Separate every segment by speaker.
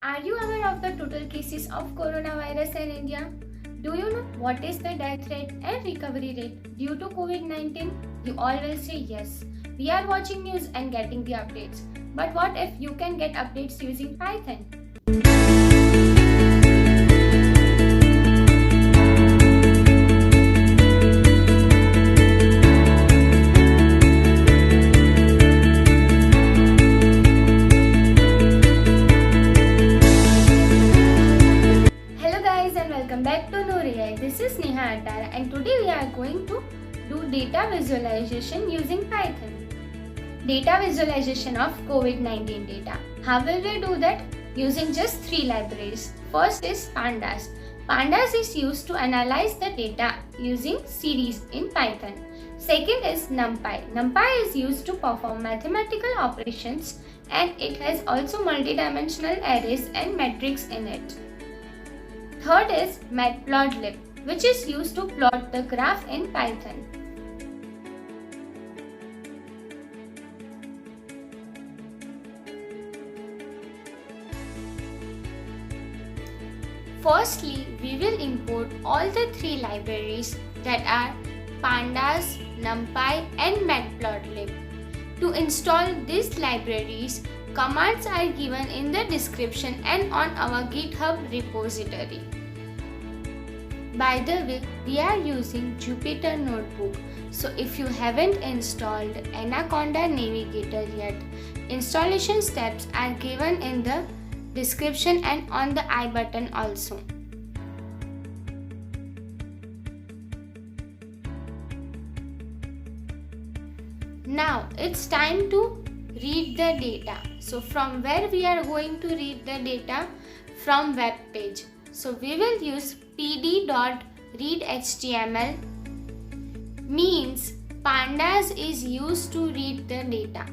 Speaker 1: Are you aware of the total cases of coronavirus in India? Do you know what is the death rate and recovery rate due to COVID-19? You all will say yes. We are watching news and getting the updates. But what if you can get updates using Python? Hello guys and welcome back to Nur AI. This is Neha Atara and today we are going to do data visualization using Python. Data visualization of COVID-19 data. How will we do that? Using just three libraries. First is Pandas. Pandas is used to analyze the data using series in Python. Second is Numpy. Numpy is used to perform mathematical operations and it has also multidimensional arrays and metrics in it. Third is Matplotlib, which is used to plot the graph in Python. Firstly, we will import all the three libraries that are Pandas, Numpy and Matplotlib. To install these libraries, commands are given in the description and on our GitHub repository. By the way, we are using Jupyter Notebook, so if you haven't installed Anaconda Navigator yet, installation steps are given in the description and on the I button also. Now it's time to read the data. So from where we are going to read the data? From web page. So we will use pd.readhtml, means Pandas is used to read the data.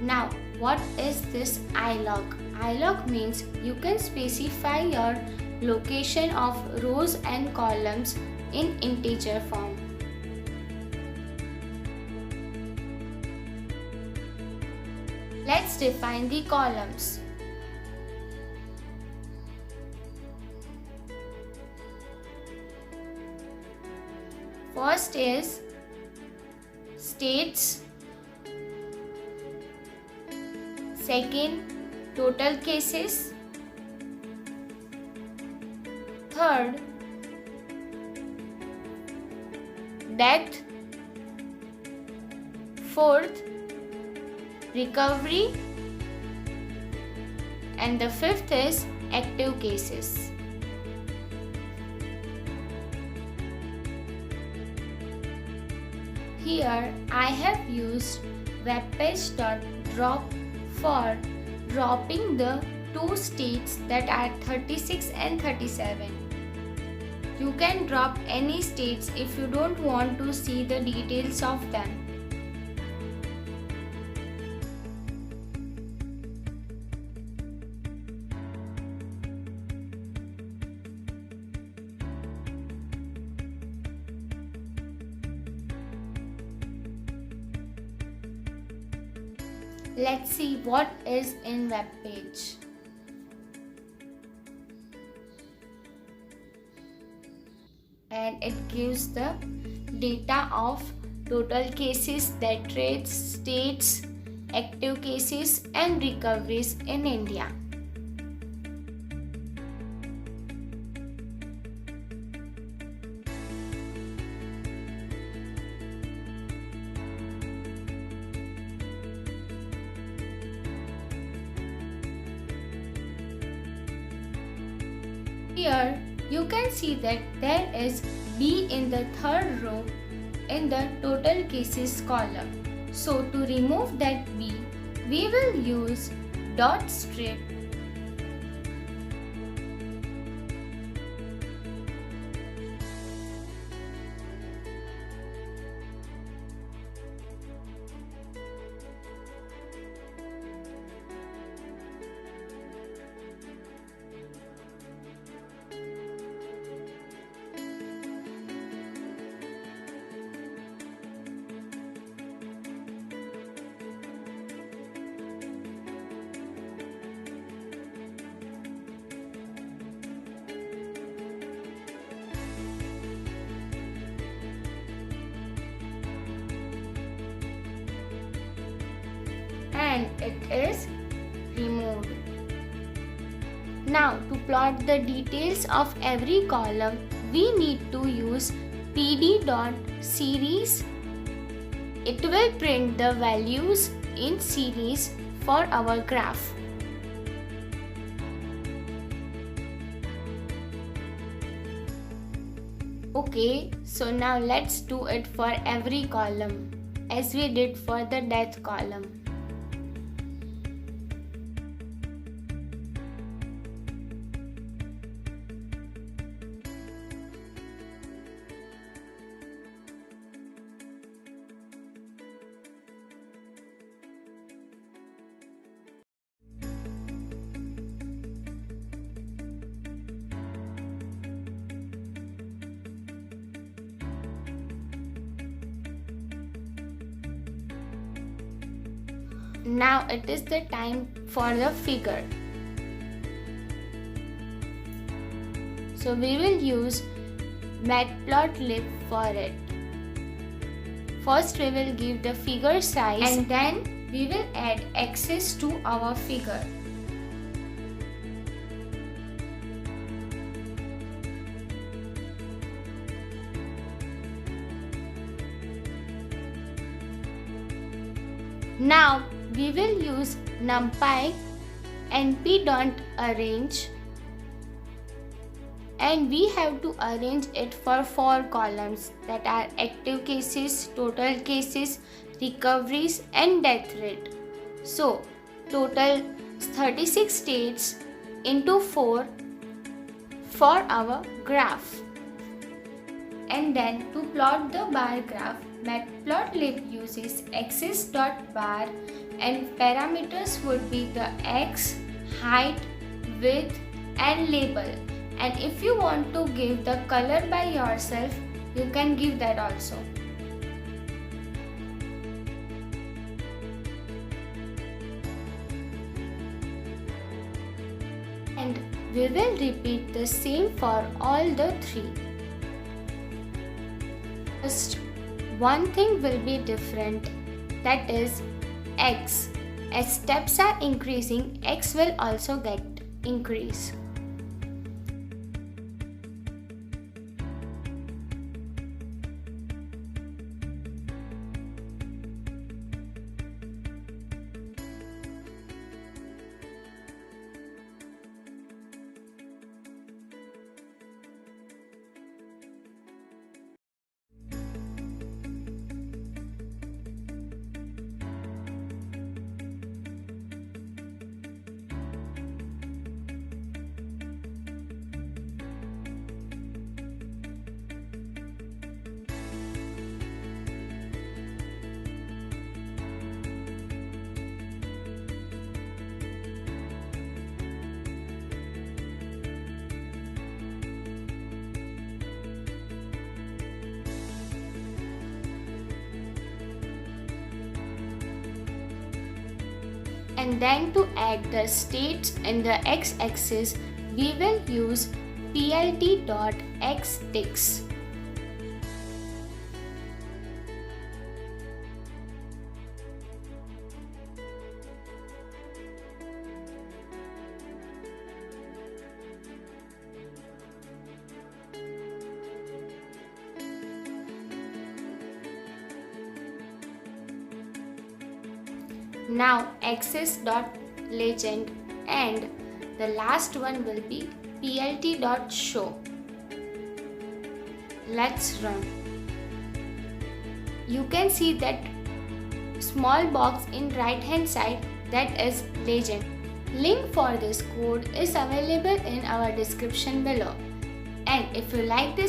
Speaker 1: Now, what is this ilog? Ilog means you can specify your location of rows and columns in integer form. Let's define the columns. First is states. Second, total cases. Third, death. Fourth, recovery. And the fifth is active cases. Here I have used webpage.drop for dropping the two states that are 36 and 37. You can drop any states if you don't want to see the details of them. Let's see what is in web page. And it gives the data of total cases, death rates, states, active cases and recoveries in India. Here you can see that there is B in the third row in the total cases column. So to remove that B, we will use dot strip and it is removed. Now to plot the details of every column, we need to use pd.series. It will print the values in series for our graph. Okay, so now let's do it for every column as we did for the death column. Now it is the time for the figure. So we will use Matplotlib for it. First we will give the figure size and then we will add axis to our figure. Now we will use Numpy np.arrange and we have to arrange it for 4 columns that are active cases, total cases, recoveries and death rate. So total 36 states into 4 for our graph. And then to plot the bar graph, Matplotlib uses axis.bar and parameters would be the x, height, width and label. And if you want to give the color by yourself, you can give that also. And we will repeat the same for all the 3. First, one thing will be different, that is x. As steps are increasing, x will also get increase. And then to add the states in the x-axis, we will use plt.xticks. Now axis.legend and the last one will be plt.show. Let's run. You can see that small box in right hand side, that is legend. Link for this code is available in our description below. And if you like this